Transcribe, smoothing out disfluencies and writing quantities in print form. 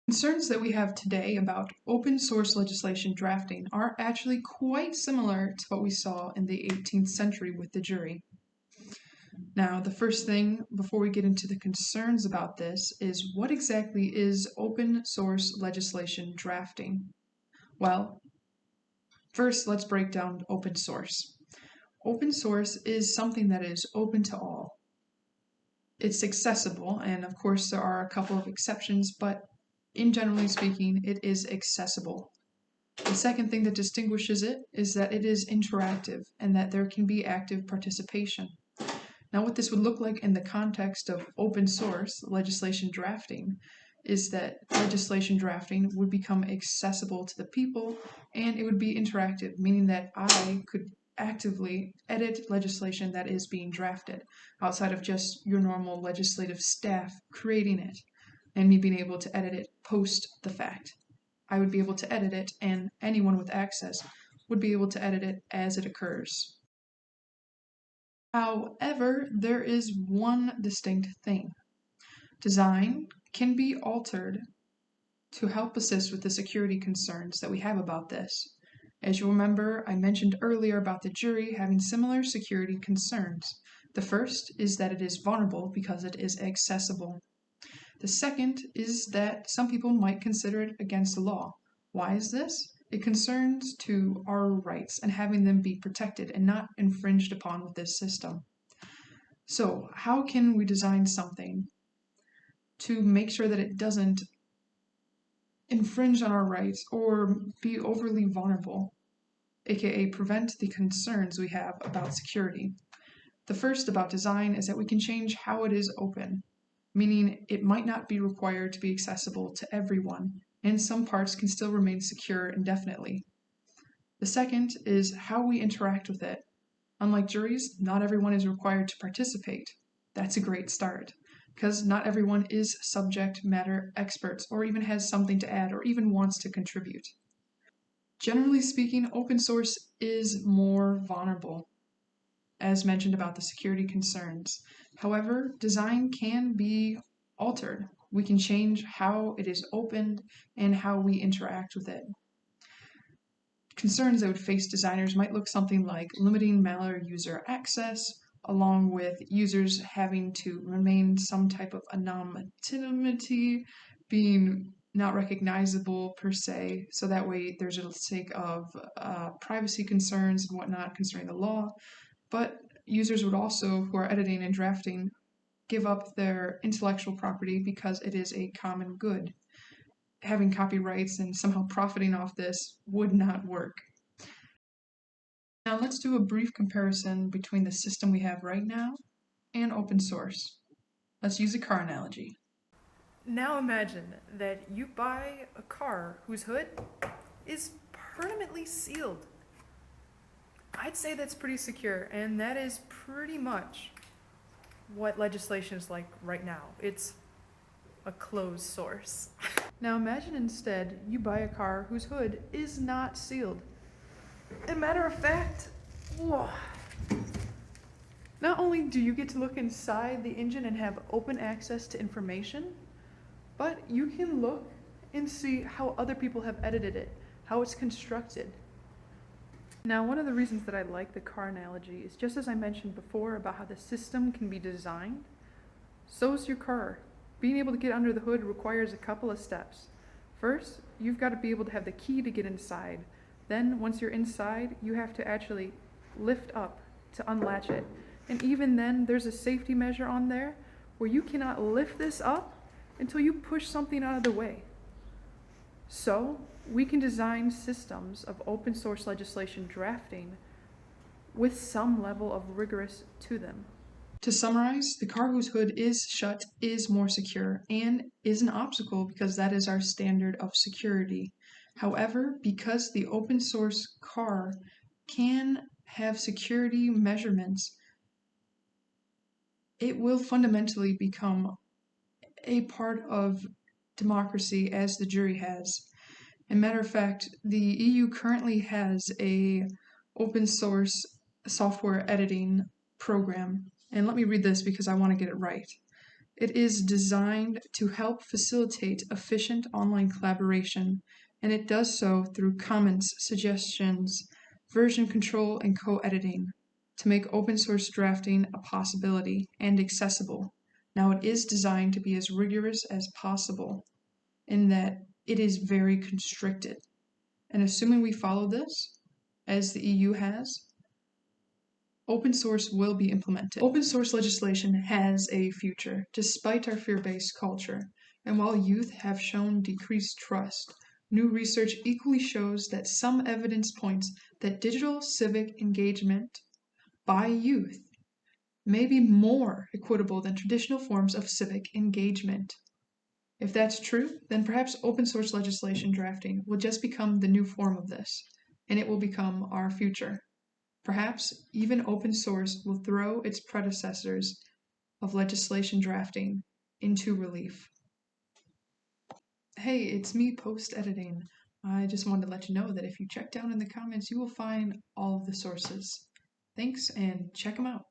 Concerns that we have today about open source legislation drafting are actually quite similar to what we saw in the 18th century with the jury. Now, the first thing before we get into the concerns about this is what exactly is open source legislation drafting? Well, first let's break down open source. Open source is something that is open to all. It's accessible, and of course there are a couple of exceptions, but in generally speaking, it is accessible. The second thing that distinguishes it is that it is interactive and that there can be active participation. Now, what this would look like in the context of open source legislation drafting is that legislation drafting would become accessible to the people and it would be interactive, meaning that I could actively edit legislation that is being drafted outside of just your normal legislative staff creating it and me being able to edit it post the fact. I would be able to edit it, and anyone with access would be able to edit it as it occurs. However, there is one distinct thing. Design can be altered to help assist with the security concerns that we have about this. As you remember, I mentioned earlier about the jury having similar security concerns. The first is that it is vulnerable because it is accessible. The second is that some people might consider it against the law. Why is this? It concerns to our rights and having them be protected and not infringed upon with this system. So, how can we design something to make sure that it doesn't infringe on our rights or be overly vulnerable, aka prevent the concerns we have about security? The first about design is that we can change how it is open, meaning it might not be required to be accessible to everyone, and some parts can still remain secure indefinitely. The second is how we interact with it. Unlike juries, not everyone is required to participate. That's a great start, because not everyone is subject matter experts or even has something to add or even wants to contribute. Generally speaking, open source is more vulnerable, as mentioned about the security concerns. However, design can be altered. We can change how it is opened and how we interact with it. Concerns that would face designers might look something like limiting malware user access, along with users having to remain some type of anonymity, being not recognizable per se, so that way there's a sake of privacy concerns and whatnot concerning the law. But users would also, who are editing and drafting, give up their intellectual property because it is a common good. Having copyrights and somehow profiting off this would not work. Now let's do a brief comparison between the system we have right now and open source. Let's use a car analogy. Now imagine that you buy a car whose hood is permanently sealed. I'd say that's pretty secure, and that is pretty much what legislation is like right now. It's a closed source. Now imagine instead you buy a car whose hood is not sealed. As a matter of fact, not only do you get to look inside the engine and have open access to information, but you can look and see how other people have edited it, how it's constructed. Now, one of the reasons that I like the car analogy is just as I mentioned before about how the system can be designed, so is your car. Being able to get under the hood requires a couple of steps. First, you've got to be able to have the key to get inside. Then, once you're inside, you have to actually lift up to unlatch it. And even then, there's a safety measure on there where you cannot lift this up until you push something out of the way. So, we can design systems of open source legislation drafting with some level of rigorous to them. To summarize, the car whose hood is shut is more secure and is an obstacle because that is our standard of security. However, because the open source car can have security measurements, it will fundamentally become a part of democracy as the jury has. As a matter of fact, the EU currently has a open source software editing program. And let me read this because I want to get it right. It is designed to help facilitate efficient online collaboration, and it does so through comments, suggestions, version control, and co-editing to make open source drafting a possibility and accessible. Now, it is designed to be as rigorous as possible in that it is very constricted. And assuming we follow this, as the EU has, open source will be implemented. Open source legislation has a future, despite our fear-based culture. And while youth have shown decreased trust, new research equally shows that some evidence points that digital civic engagement by youth may be more equitable than traditional forms of civic engagement. If that's true, then perhaps open source legislation drafting will just become the new form of this, and it will become our future. Perhaps even open source will throw its predecessors of legislation drafting into relief. Hey, it's me post-editing. I just wanted to let you know that if you check down in the comments, you will find all of the sources. Thanks, and check them out.